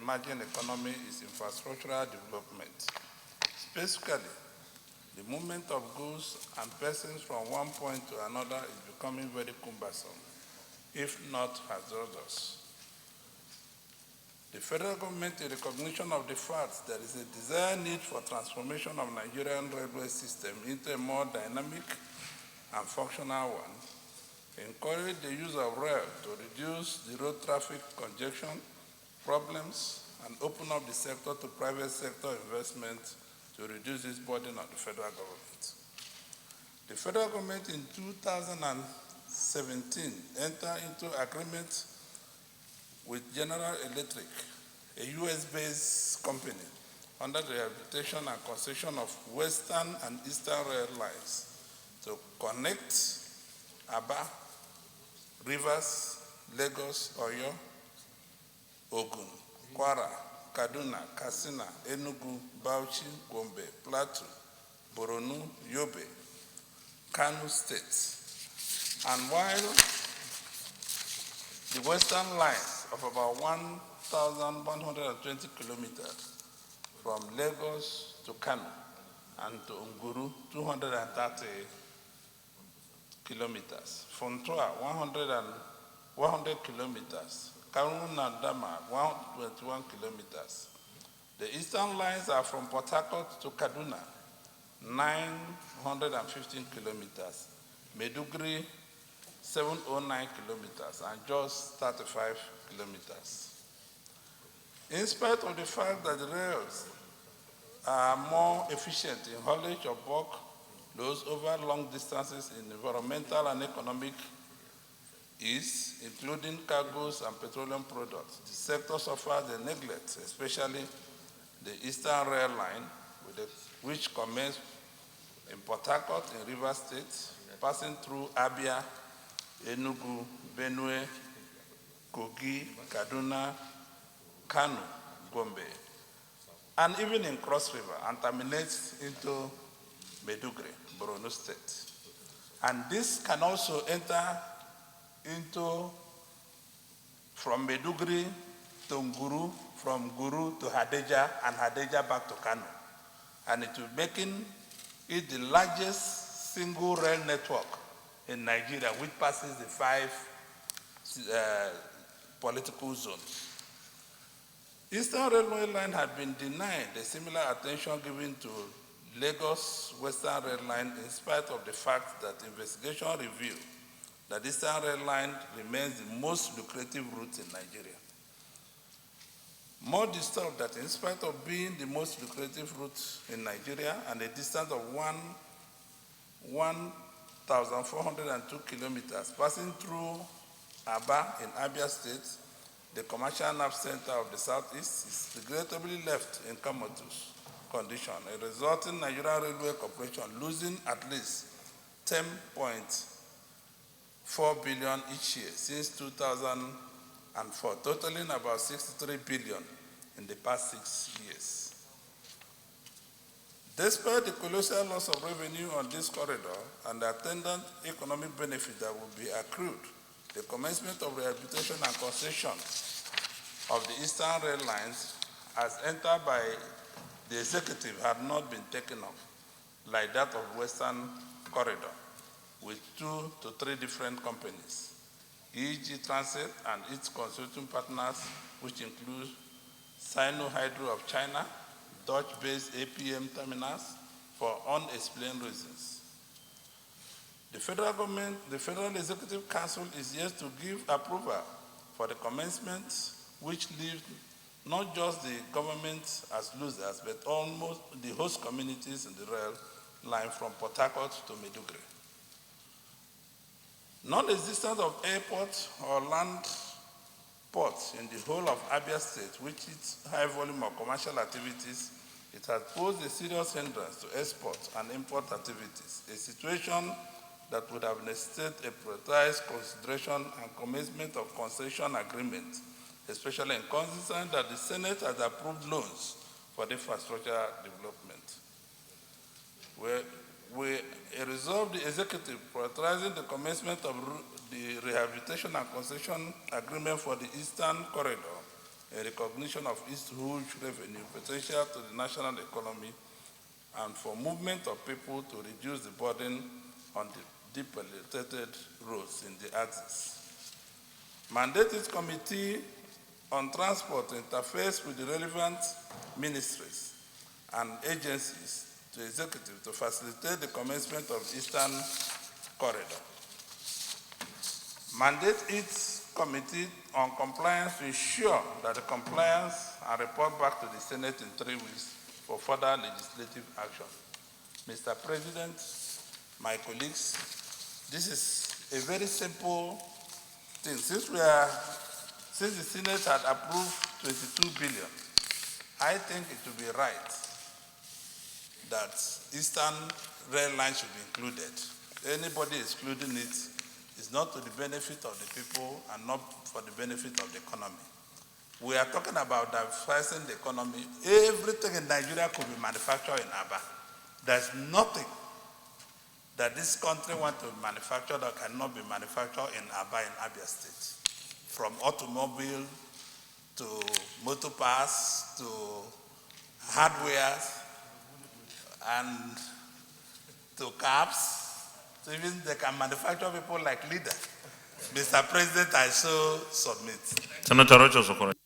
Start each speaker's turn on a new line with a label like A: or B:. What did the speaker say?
A: emerging economy is infrastructural development. Specifically, the movement of goods and persons from one point to another is becoming very cumbersome, if not hazardous. The federal government, in recognition of the fact there is a desired need for transformation of Nigerian railway system into a more dynamic and functional one, encourage the use of rail to reduce the road traffic congestion problems and open up the sector to private sector investment to reduce its burden on the federal government. The federal government in 2017 entered into agreement with General Electric, a US-based company, under the rehabilitation and concession of Western and Eastern rail lines to connect Aba, Rivers, Lagos, Oyo, Ogun, Kwara, Kaduna, Katsina, Enugu, Bauchi, Gombe, Plateau, Borno, Yobe, Kano states. And while the western lines of about 1,120 kilometers from Lagos to Kano and to Nguru, 230 kilometers, Fontoa, 100 kilometers, Karuna Dama, 121 kilometers. The eastern lines are from Port Harcourt to Kaduna, 915 kilometers, Maiduguri, 709 kilometers, and just 35 kilometers. In spite of the fact that the rails are more efficient in haulage of bulk loads over long distances in environmental and economic ease, including cargoes and petroleum products, the sector suffers a neglect, especially the Eastern Rail Line, which commenced in Port Harcourt in Rivers State, passing through Abia, Enugu, Benue, Kogi, Kaduna, Kano, Gombe, and even in Cross River, and terminates into Maiduguri, Borno State. And this can also enter into from Maiduguri to Nguru, from Nguru to Hadeja, and Hadeja back to Kano. And it will be making it the largest single rail network in Nigeria, which passes the 5 political zones. Eastern Railway Line had been denied a similar attention given to Lagos Western Rail Line in spite of the fact that investigation revealed that Eastern Rail Line remains the most lucrative route in Nigeria. More disturbed that in spite of being the most lucrative route in Nigeria and a distance of 1,402 kilometers passing through Aba in Abia State, the commercial nerve center of the Southeast, is regrettably left in comatose condition, resulting Nigerian Railway Corporation losing at least 10.4 billion each year since 2004, totaling about 63 billion in the past 6 years. Despite the colossal loss of revenue on this corridor and the attendant economic benefit that will be accrued, the commencement of rehabilitation and concession of the Eastern Rail Lines as entered by the executive had not been taken up, like that of Western Corridor, with 2 to 3 different companies, EEG Transit and its consulting partners, which include Sino Hydro of China, Dutch-based APM terminals, for unexplained reasons. The federal government, the Federal Executive Council is yet to give approval for the commencement, which leaves not just the government as losers, but almost the host communities in the rail line from Port Harcourt to Maiduguri. Non-existence of airports or land ports in the whole of Abia State, which is high volume of commercial activities, it has posed a serious hindrance to export and import activities, a situation that would have necessitated a prioritized consideration and commencement of concession agreement, especially in consideration that the Senate has approved loans for the infrastructure development. We resolved the executive prioritizing the commencement of the rehabilitation and concession agreement for the Eastern Corridor in recognition of its huge revenue potential to the national economy and for movement of people to reduce the burden on the depopulated roads in the axis. Mandate its Committee on Transport to interface with the relevant ministries and agencies to executive to facilitate the commencement of Eastern Corridor. Mandate its Committee on Compliance to ensure that the compliance and report back to the Senate in 3 weeks for further legislative action. Mr. President, my colleagues, this is a very simple thing. Since the Senate had approved 22 billion, I think it would be right that Eastern Rail Line should be included. Anybody excluding it is not to the benefit of the people and not for the benefit of the economy. We are talking about diversifying the economy. Everything in Nigeria could be manufactured in Aba. There's nothing that this country wants to manufacture that cannot be manufactured in Aba in Abia State. From automobile to motor parts to hardware and to cars. So even they can manufacture people like leader. Mr. President, I so submit.
B: Senator Rochas Okoro.